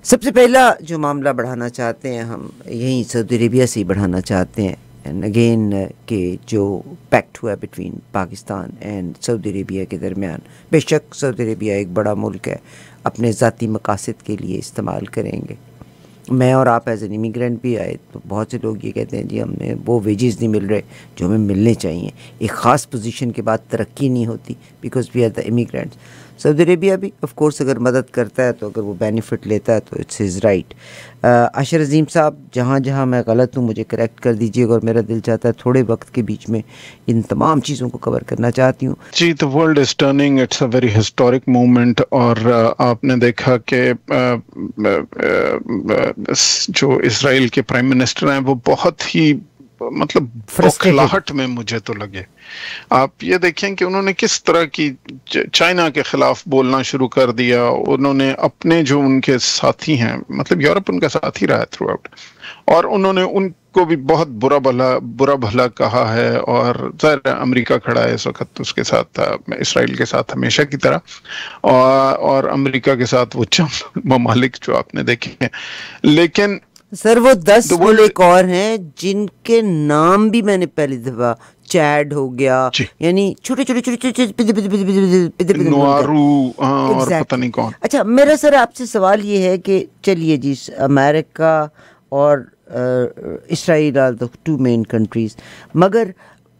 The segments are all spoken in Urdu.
سب سے پہلا جو معاملہ بڑھانا چاہتے ہیں ہم یہیں سعودی عربیہ سے ہی بڑھانا چاہتے ہیں، اینڈ اگین کہ جو پیکٹ ہوا ہے بٹوین پاکستان اینڈ سعودی عربیہ کے درمیان، بے شک سعودی عربیہ ایک بڑا ملک ہے، اپنے ذاتی مقاصد کے لیے استعمال کریں گے. میں اور آپ ایز این امیگرینٹ بھی آئے تو بہت سے لوگ یہ کہتے ہیں جی ہمیں وہ ویجز نہیں مل رہے جو ہمیں ملنے چاہیے. ایک خاص پوزیشن کے بعد ترقی نہیں ہوتی because we are the immigrants. Saudi Arabia بھی آف کورس اگر مدد کرتا ہے تو اگر وہ بینیفٹ لیتا ہے تو اٹس ہز رائٹ. عاشر عظیم صاحب، جہاں جہاں میں غلط ہوں مجھے کریکٹ کر دیجیے گا، اور میرا دل چاہتا ہے تھوڑے وقت کے بیچ میں ان تمام چیزوں کو کور کرنا چاہتی ہوں. جی، the world is turning, it's a very historic moment. اور آپ نے دیکھا کہ جو اسرائیل کے پرائم منسٹر ہیں وہ بہت ہی مطلب بوکھلاہٹ میں مجھے تو لگے. آپ یہ دیکھیں کہ انہوں نے کس طرح کی چائنا کے خلاف بولنا شروع کر دیا. انہوں نے اپنے جو ان کے ساتھی ہیں، مطلب یورپ ان کا ساتھی رہا ہے تھرو آؤٹ، اور انہوں نے ان کو بھی بہت برا بھلا کہا ہے. اور ظاہر امریکہ کھڑا ہے اس وقت اس کے ساتھ، اسرائیل کے ساتھ ہمیشہ کی طرح، اور امریکہ کے ساتھ وہ چند ممالک جو آپ نے دیکھے ہیں. لیکن سر وہ 10 ملک اور ہیں جن کے نام بھی میں نے پہلی دفعہ، چیڈ ہو گیا، یعنی چھوٹے نوارو اور پتہ نہیں کون. اچھا میرا سر آپ سے سوال یہ ہے کہ چلیے جی امریکہ اور اسرائیل آر دا 2 مین کنٹریز، مگر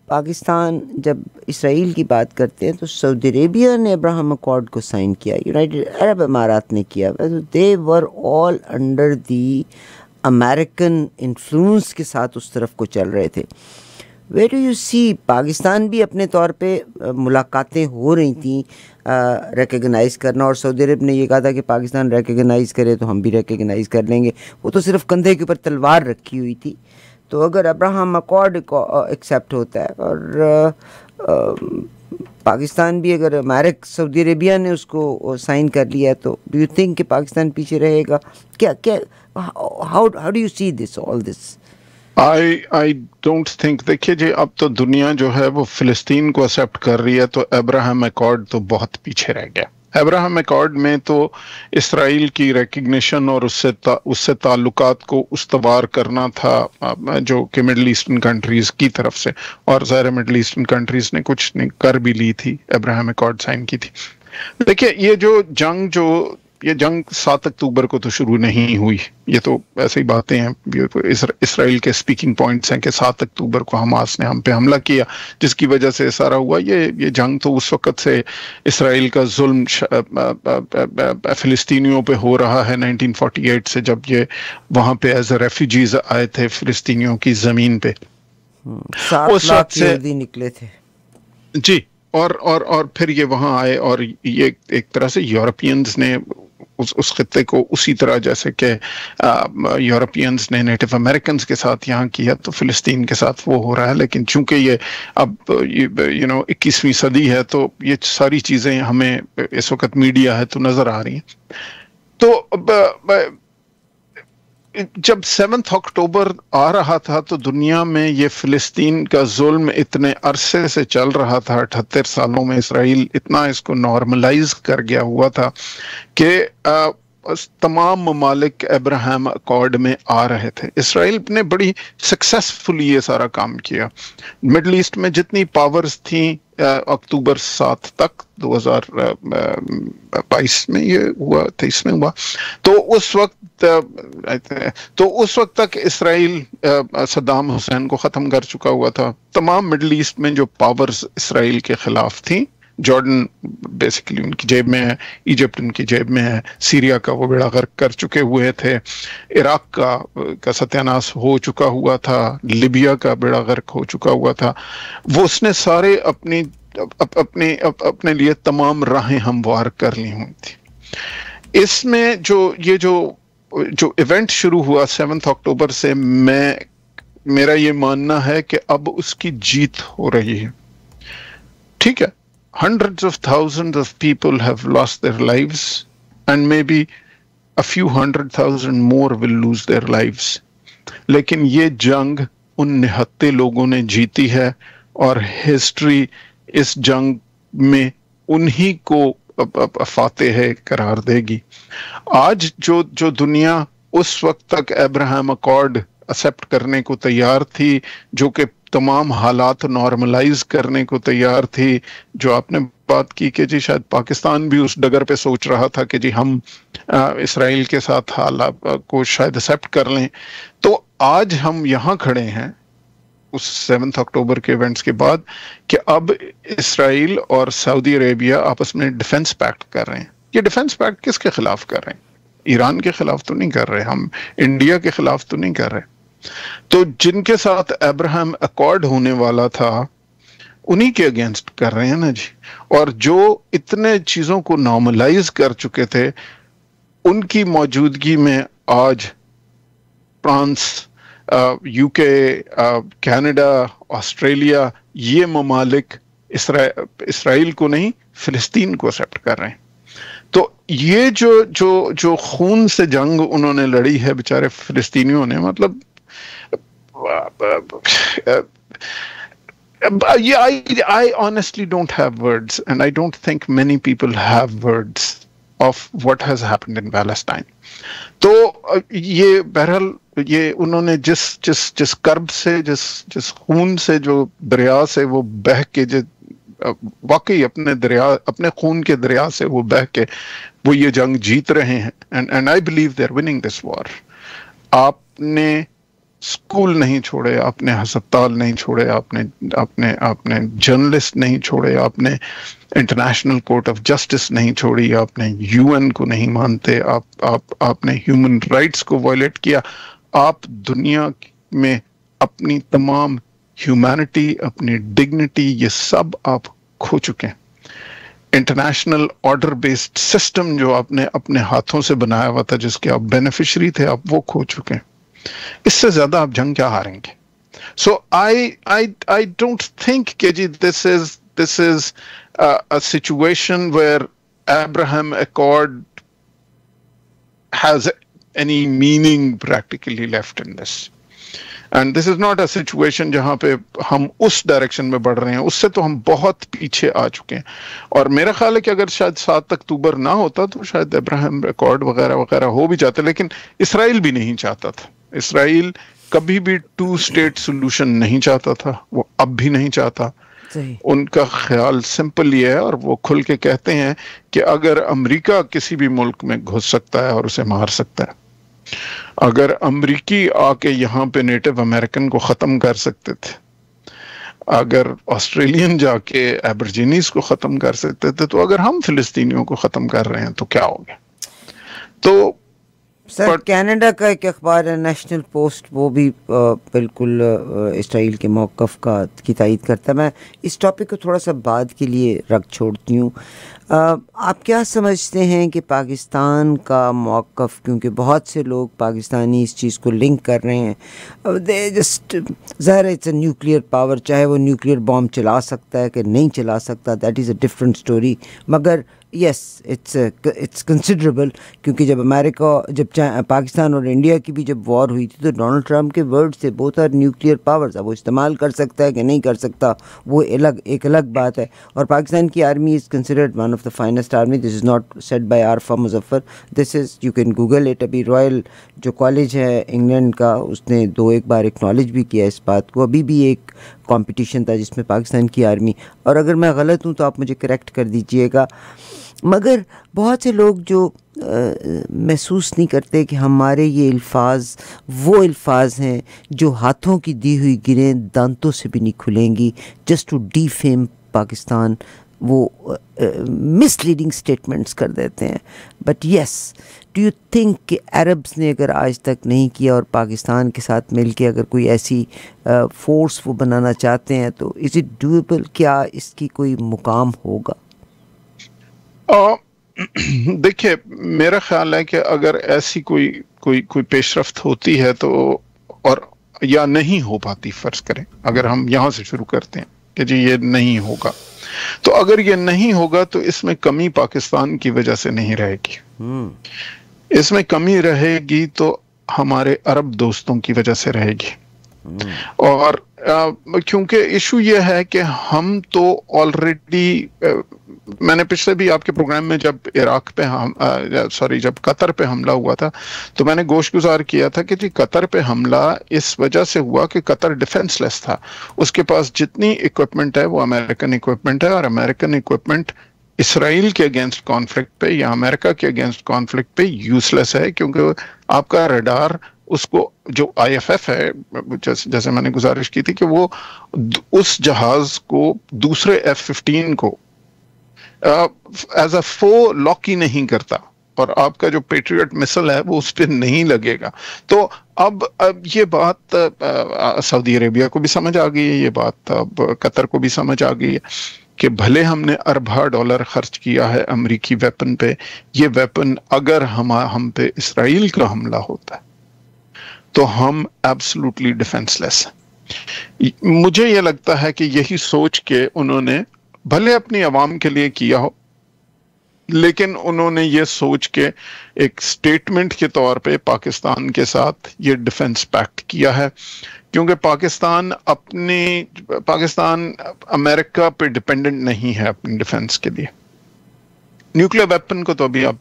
پاکستان جب اسرائیل کی بات کرتے ہیں تو سعودی عربیہ نے ابراہم اکارڈ کو سائن کیا، یونائٹڈ عرب امارات نے کیا. دے ور آل انڈر دی امریکن انفلوئنس کے ساتھ اس طرف کو چل رہے تھے. ویئر ڈو یو سی پاکستان بھی اپنے طور پہ ملاقاتیں ہو رہی تھیں ریکگنائز کرنا، اور سعودی عرب نے یہ کہا تھا کہ پاکستان ریکگنائز کرے تو ہم بھی ریکگنائز کر لیں گے. وہ تو صرف کندھے کے اوپر تلوار رکھی ہوئی تھی. تو اگر ابراہم اکارڈ ایکسیپٹ ہوتا ہے اور پاکستان بھی اگر سعودی عربیہ نے اس کو سائن کر لیا ہے تو ڈو یو تھنک کہ پاکستان پیچھے رہے گا؟ کیا how do you see this all this? I don't think. دیکھیے جی، اب تو دنیا جو ہے وہ فلسطین کو ایکسیپٹ کر رہی ہے، تو ابراہم اکارڈ تو بہت پیچھے رہ گیا. ابراہم اکارڈ میں تو اسرائیل کی ریکگنیشن اور اس سے تعلقات کو استوار کرنا تھا جو کہ مڈل ایسٹرن کنٹریز کی طرف سے، اور ظاہر مڈل ایسٹرن کنٹریز نے کچھ نہیں کر بھی لی تھی، ابراہم اکارڈ سائن کی تھی. دیکھیے یہ جنگ 7 اکتوبر کو تو شروع نہیں ہوئی، یہ تو ایسی باتیں ہیں، اسرائیل کے سپیکنگ پوائنٹس ہیں کہ 7 اکتوبر کو حماس نے ہم پہ حملہ کیا جس کی وجہ سے سارا ہوا. یہ جنگ تو اس وقت سے اسرائیل کا ظلم فلسطینیوں پہ ہو رہا ہے 1948 سے، جب یہ وہاں پہ ایز اے ریفیوجیز آئے تھے فلسطینیوں کی زمین پہ. 7 لاکھ یہودی نکلے تھے. جی، اور پھر یہ وہاں آئے، اور یہ ایک طرح سے یورپینز نے اس خطے کو اسی طرح جیسے کہ یورپینز نے نیٹو امریکنز کے ساتھ یہاں کیا، تو فلسطین کے ساتھ وہ ہو رہا ہے. لیکن چونکہ یہ اب 21ویں صدی ہے تو یہ ساری چیزیں ہمیں اس وقت میڈیا ہے تو نظر آ رہی ہیں. تو جب 7 اکتوبر آ رہا تھا تو دنیا میں یہ فلسطین کا ظلم اتنے عرصے سے چل رہا تھا، 78 سالوں میں اسرائیل اتنا اس کو نارملائز کر گیا ہوا تھا کہ تمام ممالک ابراہم اکارڈ میں آ رہے تھے. اسرائیل نے بڑی سکسیسفلی یہ سارا کام کیا. مڈل ایسٹ میں جتنی پاورز تھیں اکتوبر 7 تک 2022 میں یہ ہوا، 23 میں ہوا، تو اس وقت تک اسرائیل صدام حسین کو ختم کر چکا ہوا تھا. تمام مڈل ایسٹ میں جو پاورز اسرائیل کے خلاف تھیں، جارڈن بیسیکلی ان کی جیب میں ہے، ایجپٹ ان کی جیب میں ہے، سیریا کا وہ بیڑا غرق کر چکے ہوئے تھے، عراق کا ستیاناش ہو چکا ہوا تھا، لیبیا کا بیڑا غرق ہو چکا ہوا تھا. وہ اس نے سارے اپنے لیے تمام راہیں ہموار کر لی ہوئی تھی. اس میں جو ایونٹ شروع ہوا 7 اکتوبر سے، میرا یہ ماننا ہے کہ اب اس کی جیت ہو رہی ہے. ٹھیک ہے، hundreds of thousands of people have lost their lives and maybe a few 100,000 more will lose their lives. لیکن یہ جنگ ان نہتے لوگوں نے جیتی ہے، اور ہسٹری اس جنگ میں انہی کو فاتح قرار دے گی. آج جو دنیا اس وقت تک ابراہم اکارڈ ایکسپٹ کرنے کو تیار تھی, جو کہ تمام حالات نارملائز کرنے کو تیار تھی, جو آپ نے بات کی کہ جی شاید پاکستان بھی اس ڈگر پہ سوچ رہا تھا کہ جی ہم اسرائیل کے ساتھ حالات کو شاید ایکسپٹ کر لیں, تو آج ہم یہاں کھڑے ہیں اس 7 اکتوبر کے ایونٹس کے بعد کہ اب اسرائیل اور سعودی عربیہ آپس میں ڈیفنس پیکٹ کر رہے ہیں. یہ ڈیفنس پیکٹ کس کے خلاف کر رہے ہیں؟ ایران کے خلاف تو نہیں کر رہے, ہم انڈیا کے خلاف تو نہیں کر رہے. تو جن کے ساتھ ابراہم اکارڈ ہونے والا تھا انہی کے اگینسٹ کر رہے ہیں نا جی. اور جو اتنے چیزوں کو نارملائز کر چکے تھے ان کی موجودگی میں آج فرانس, یو کے, کینیڈا, آسٹریلیا, یہ ممالک اسرائیل کو نہیں فلسطین کو ایکسپٹ کر رہے ہیں. تو یہ جو خون سے جنگ انہوں نے لڑی ہے بیچارے فلسطینیوں نے, مطلب I honestly don't have words, and I don't think many people have words of what has happened in Palestine. تو یہ بہرحال یہ انہوں نے جس کرب سے, جس خون سے, جو دریا سے وہ بہہ کے, واقعی اپنے خون کے دریا سے وہ بہہ کے وہ یہ جنگ جیت رہے ہیں. and I believe they're winning this war. آپ نے اسکول نہیں چھوڑے, آپ نے ہسپتال نہیں چھوڑے, آپ نے جرنلسٹ نہیں چھوڑے, آپ نے انٹرنیشنل کورٹ آف جسٹس نہیں چھوڑی, آپ نے UN کو نہیں مانتے, آپ نے ہیومن رائٹس کو وائلیٹ کیا. آپ دنیا میں اپنی تمام ہیومینٹی, اپنی ڈگنیٹی, یہ سب آپ کھو چکے ہیں. انٹرنیشنل آرڈر بیسڈ سسٹم جو آپ نے اپنے ہاتھوں سے بنایا ہوا تھا, جس کے آپ بینیفیشری تھے, آپ وہ کھو چکے ہیں. اس سے زیادہ آپ جنگ کیا ہاریں گے؟ سو I don't think کہ جی this is a situation where Abraham Accord has any meaning practically left in this. And this is not a situation جہاں پہ ہم اس ڈائریکشن میں بڑھ رہے ہیں, اس سے تو ہم بہت پیچھے آ چکے ہیں. اور میرا خیال ہے کہ اگر شاید 7 اکتوبر نہ ہوتا تو شاید ابراہم اکارڈ وغیرہ وغیرہ ہو بھی جاتے, لیکن اسرائیل بھی نہیں چاہتا تھا. اسرائیل کبھی بھی 2 اسٹیٹ سولوشن نہیں چاہتا تھا, وہ اب بھی نہیں چاہتا. ان کا خیال سمپل یہ ہے, اور وہ کھل کے کہتے ہیں کہ اگر امریکہ کسی بھی ملک میں گھس سکتا ہے اور اسے مار سکتا ہے, اگر امریکی آ کے یہاں پہ نیٹو امریکن کو ختم کر سکتے تھے, اگر آسٹریلین جا کے ایبرجینیز کو ختم کر سکتے تھے, تو اگر ہم فلسطینیوں کو ختم کر رہے ہیں تو کیا ہو گیا؟ تو سر کینیڈا کا ایک اخبار ہے نیشنل پوسٹ, وہ بھی بالکل اسرائیل کے موقف کی تائید کرتا ہے. میں اس ٹاپک کو تھوڑا سا بعد کے لیے رکھ چھوڑتی ہوں. آپ کیا سمجھتے ہیں کہ پاکستان کا موقف, کیونکہ بہت سے لوگ پاکستانی اس چیز کو لنک کر رہے ہیں, ظاہر ہے اٹس اے نیوکلیئر پاور, چاہے وہ نیوکلیئر بام چلا سکتا ہے کہ نہیں چلا سکتا, that is a different story, مگر یس اٹس کنسیڈریبل. کیونکہ جب پاکستان اور انڈیا کی بھی جب وار ہوئی تھی تو ڈونلڈ ٹرمپ کے ورڈ سے بوتھ آر نیوکلیئر پاورز, اب وہ استعمال کر سکتا ہے کہ نہیں کر سکتا وہ ایک الگ بات ہے. اور پاکستان کی army is considered one of the finest army. This is not said by Arifa Muzaffar, this is you can Google it. ابھی رائل جو کالج ہے انگلینڈ کا, اس نے 2-1 بار ایکنالج بھی کیا اس بات کو. ابھی بھی ایک کمپٹیشن تھا جس میں پاکستان کی آرمی, اور اگر میں غلط ہوں تو آپ مجھے کریکٹ کر دیجئے گا, مگر بہت سے لوگ جو محسوس نہیں کرتے کہ ہمارے یہ الفاظ وہ الفاظ ہیں جو ہاتھوں کی دی ہوئی گریں دانتوں سے بھی نہیں کھلیں گی, just to defame Pakistan. وہ مس لیڈنگ اسٹیٹمنٹس کر دیتے ہیں. But yes, do you think کہ عربس نے اگر آج تک نہیں کیا اور پاکستان کے ساتھ مل کے اگر کوئی ایسی فورس وہ بنانا چاہتے ہیں تو از اٹ ڈویبل؟ کیا اس کی کوئی مقام ہوگا؟ دیکھیے میرا خیال ہے کہ اگر ایسی کوئی پیش رفت ہوتی ہے تو, اور یا نہیں ہو پاتی, فرض کریں اگر ہم یہاں سے شروع کرتے ہیں کہ جی یہ نہیں ہوگا, تو اگر یہ نہیں ہوگا تو اس میں کمی پاکستان کی وجہ سے نہیں رہے گی. اس میں کمی رہے گی تو ہمارے عرب دوستوں کی وجہ سے رہے گی. اور کیونکہ ایشو یہ ہے کہ ہم تو آلریڈی، میں نے پچھلے بھی آپ کے پروگرام میں جب عراق پہ جب قطر پہ حملہ ہوا تھا تو میں نے گوش گزار کیا تھا کہ جی قطر پہ حملہ اس وجہ سے ہوا کہ قطر ڈیفنس لیس تھا، اس کے پاس جتنی اکوپمنٹ ہے وہ امریکن اکوپمنٹ ہے، اور امریکن اکوپمنٹ اسرائیل کے اگینسٹ کانفلکٹ پہ یا امریکہ کے اگینسٹ کانفلکٹ پہ یوز لیس ہے، کیونکہ آپ کا ریڈار اس کو جو آئی ایف ایف ہے، جیسے میں نے گزارش کی تھی کہ وہ اس جہاز کو دوسرے F-15 کو ایز اے فو لاک ہی نہیں کرتا، اور آپ کا جو پیٹریٹ مسل ہے وہ اس پہ نہیں لگے گا۔ تو اب یہ بات سعودی عربیہ کو بھی سمجھ آ گئی ہے، یہ بات اب قطر کو بھی سمجھ آ گئی ہے کہ بھلے ہم نے ارباں ڈالر خرچ کیا ہے امریکی ویپن پہ، یہ ویپن اگر ہم پہ اسرائیل کا حملہ ہوتا ہے تو ہم ایبسلوٹلی ڈیفنس لیس ہیں۔ مجھے یہ لگتا ہے کہ یہی سوچ کے انہوں نے بھلے اپنی عوام کے لیے کیا ہو، لیکن انہوں نے یہ سوچ کے ایک سٹیٹمنٹ کے طور پہ پاکستان کے ساتھ یہ ڈیفنس پیکٹ کیا ہے، کیونکہ پاکستان امریکہ پہ ڈیپینڈنٹ نہیں ہے اپنی ڈیفنس کے لیے۔ نیوکلیر ویپن کو تو ابھی آپ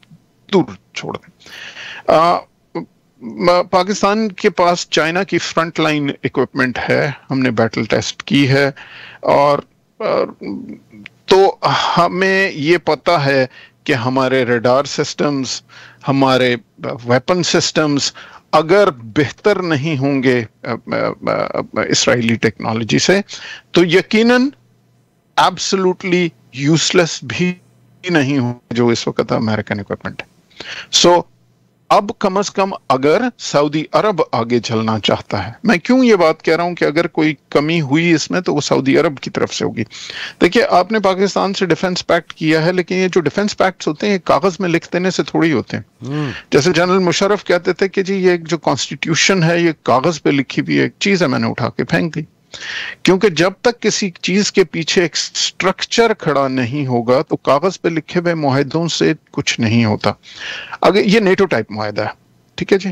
دور چھوڑ دیں۔ پاکستان کے پاس چائنا کی فرنٹ لائن اکوپمنٹ ہے، ہم نے بیٹل ٹیسٹ کی ہے، اور تو ہمیں یہ پتہ ہے کہ ہمارے ریڈار سسٹمز، ہمارے ویپن سسٹمز اگر بہتر نہیں ہوں گے اسرائیلی ٹیکنالوجی سے تو یقیناً ایبسلوٹلی یوز لیس بھی نہیں ہوں جو اس وقت امریکن اکوپمنٹ ہے۔ سو اب کم از کم اگر سعودی عرب آگے چلنا چاہتا ہے، میں کیوں یہ بات کہہ رہا ہوں کہ اگر کوئی کمی ہوئی اس میں تو وہ سعودی عرب کی طرف سے ہوگی۔ دیکھیے، آپ نے پاکستان سے ڈیفنس پیکٹ کیا ہے، لیکن یہ جو ڈیفنس پیکٹس ہوتے ہیں یہ کاغذ میں لکھ دینے سے تھوڑی ہوتے ہیں۔ جیسے جنرل مشرف کہتے تھے کہ جی یہ جو کانسٹیٹیوشن ہے یہ کاغذ پہ لکھی ہوئی ایک چیز ہے، میں نے اٹھا کے پھینک دی، کیونکہ جب تک کسی چیز کے پیچھے ایک سٹرکچر کھڑا نہیں ہوگا تو کاغذ پہ لکھے ہوئے معاہدوں سے کچھ نہیں ہوتا۔ اگر یہ نیٹو ٹائپ معاہدہ ہے، ٹھیک ہے جی،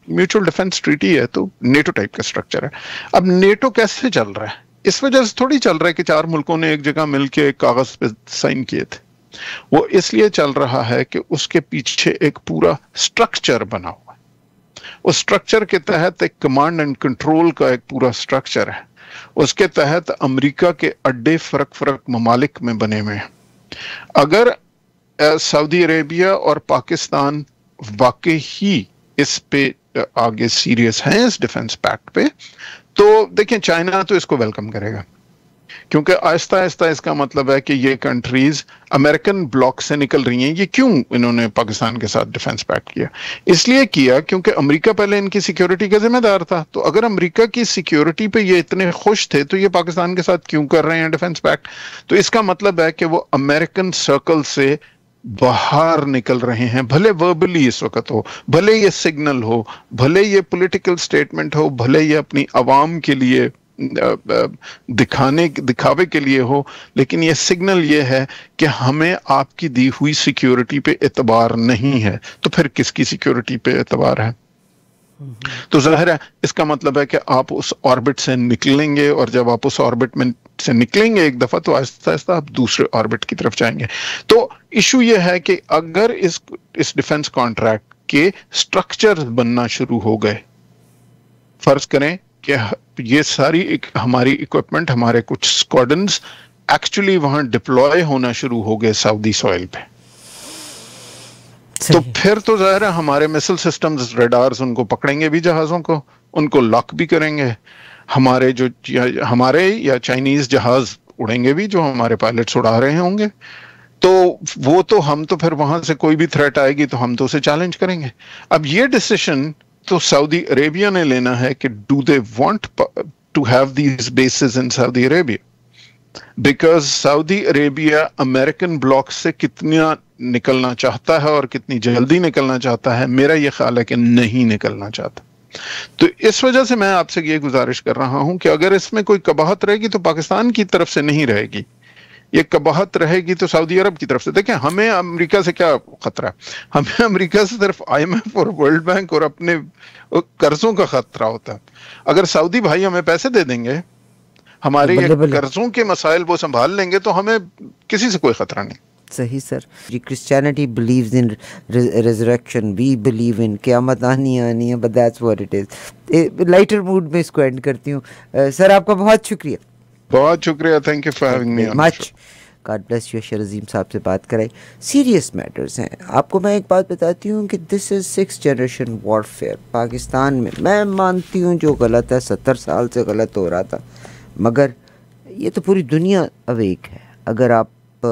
میوچل ڈیفنس ٹریٹی ہے تو نیٹو ٹائپ کا سٹرکچر ہے۔ اب نیٹو کیسے چل رہا ہے؟ اس وجہ سے تھوڑی چل رہا ہے کہ 4 ملکوں نے ایک جگہ مل کے ایک کاغذ پہ سائن کیے تھے، وہ اس لیے چل رہا ہے کہ اس کے پیچھے ایک پورا سٹرکچر بنا ہوا ہے۔ اس سٹرکچر کے تحت ایک کمانڈ اینڈ کنٹرول کا ایک پورا سٹرکچر ہے، اس کے تحت امریکہ کے اڈے فرق ممالک میں بنے ہوئے ہیں۔ اگر سعودی عربیہ اور پاکستان واقعی ہی اس پہ آگے سیریس ہیں اس ڈیفنس پیکٹ پہ، تو دیکھیں چائنا تو اس کو ویلکم کرے گا، کیونکہ آہستہ آہستہ اس کا مطلب ہے کہ یہ کنٹریز امریکن بلاک سے نکل رہی ہیں۔ یہ کیوں انہوں نے پاکستان کے ساتھ ڈیفنس پیکٹ کیا؟ اس لیے کیا کیونکہ امریکہ پہلے ان کی سیکیورٹی کا ذمہ دار تھا، تو اگر امریکہ کی سیکیورٹی پہ یہ اتنے خوش تھے تو یہ پاکستان کے ساتھ کیوں کر رہے ہیں ڈیفنس پیکٹ؟ تو اس کا مطلب ہے کہ وہ امریکن سرکل سے باہر نکل رہے ہیں، بھلے وربلی اس وقت ہو، بھلے یہ سگنل ہو، بھلے یہ پولیٹیکل سٹیٹمنٹ ہو، بھلے یہ اپنی عوام کے لیے دکھاوے کے لیے ہو، لیکن یہ سگنل یہ ہے کہ ہمیں آپ کی دی ہوئی سیکیورٹی پہ اعتبار نہیں ہے، تو پھر کس کی سیکیورٹی پہ اعتبار ہے؟ تو ظاہر ہے اس کا مطلب ہے کہ آپ اس آربٹ سے نکلیں گے، اور جب آپ اس آربٹ میں سے نکلیں گے ایک دفعہ تو آہستہ آہستہ آپ دوسرے آربٹ کی طرف جائیں گے۔ تو ایشو یہ ہے کہ اگر اس ڈیفنس کانٹریکٹ کے سٹرکچر بننا شروع ہو گئے، فرض کریں کہ یہ ساری ہماری اکوپمنٹ، ہمارے کچھ اسکواڈنز ایکچولی وہاں ڈپلوائے ہونا شروع ہو گئے سعودی سوئل پہ، تو پھر تو ظاہر ہے ہمارے میسل سسٹمز، ریڈارز ان کو پکڑیں گے بھی، جہازوں کو ان کو لاک بھی کریں گے، ہمارے یا چائنیز جہاز اڑیں گے بھی جو ہمارے پائلٹس اڑا رہے ہوں گے، تو وہ تو ہم تو پھر وہاں سے کوئی بھی تھریٹ آئے گی تو ہم تو اسے چیلنج کریں گے۔ اب یہ ڈیسیشن تو سعودی عربیہ نے لینا ہے کہ do they want to have these bases in Saudi Arabia, because Saudi Arabia American bloc سے کتنا نکلنا چاہتا ہے اور کتنی جلدی نکلنا چاہتا ہے، میرا یہ خیال ہے کہ نہیں نکلنا چاہتا۔ تو اس وجہ سے میں آپ سے یہ گزارش کر رہا ہوں کہ اگر اس میں کوئی قباحت رہے گی تو پاکستان کی طرف سے نہیں رہے گی، یہ قباحت رہے گی تو سعودی عرب کی طرف سے۔ دیکھیں ہمیں امریکہ سے کیا خطرہ ہے؟ ہمیں امریکہ سے صرف IMF اور ورلڈ بینک اور اپنے قرضوں کا خطرہ ہوتا ہے۔ اگر سعودی بھائی ہمیں پیسے دے دیں گے ہمارے قرضوں کے مسائل وہ سنبھال لیں گے تو ہمیں کسی سے کوئی خطرہ نہیں. صحیح سر جی. Christianity believes in resurrection, we believe in قیامت آنی ہے, but that's what it is. Lighter mode میں اس کو اینڈ کرتی ہوں. سر آپ کا بہت شکریہ. بہت شکریہ. Thank you for having me much. God bless you. Ashar Azeem صاحب سے بات کرائی. سیریس میٹرز ہیں. آپ کو میں ایک بات بتاتی ہوں کہ دس از 6th جنریشن وارفیئر پاکستان میں. میں مانتی ہوں جو غلط ہے 70 سال سے غلط ہو رہا تھا, مگر یہ تو پوری دنیا اویک ہے. اگر آپ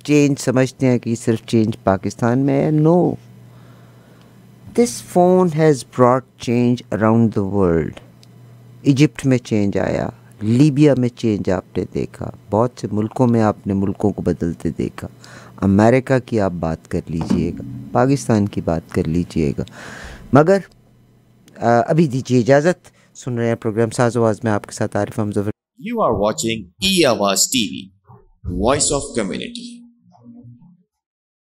چینج سمجھتے ہیں کہ صرف چینج پاکستان میں ہے, no, this phone has brought change around the world. Egypt میں چینج آیا, لیبیا میں چینج آپ نے دیکھا, بہت سے ملکوں میں آپ نے ملکوں کو بدلتے دیکھا. امریکہ کی آپ بات کر لیجئے گا, پاکستان کی بات کر لیجئے گا. مگر ابھی دیجیے اجازت. سن رہے ہیں پروگرام ساز آواز میں آپ کے ساتھ عارف حمزہ. You are watching E Awaaz TV, Voice of Community.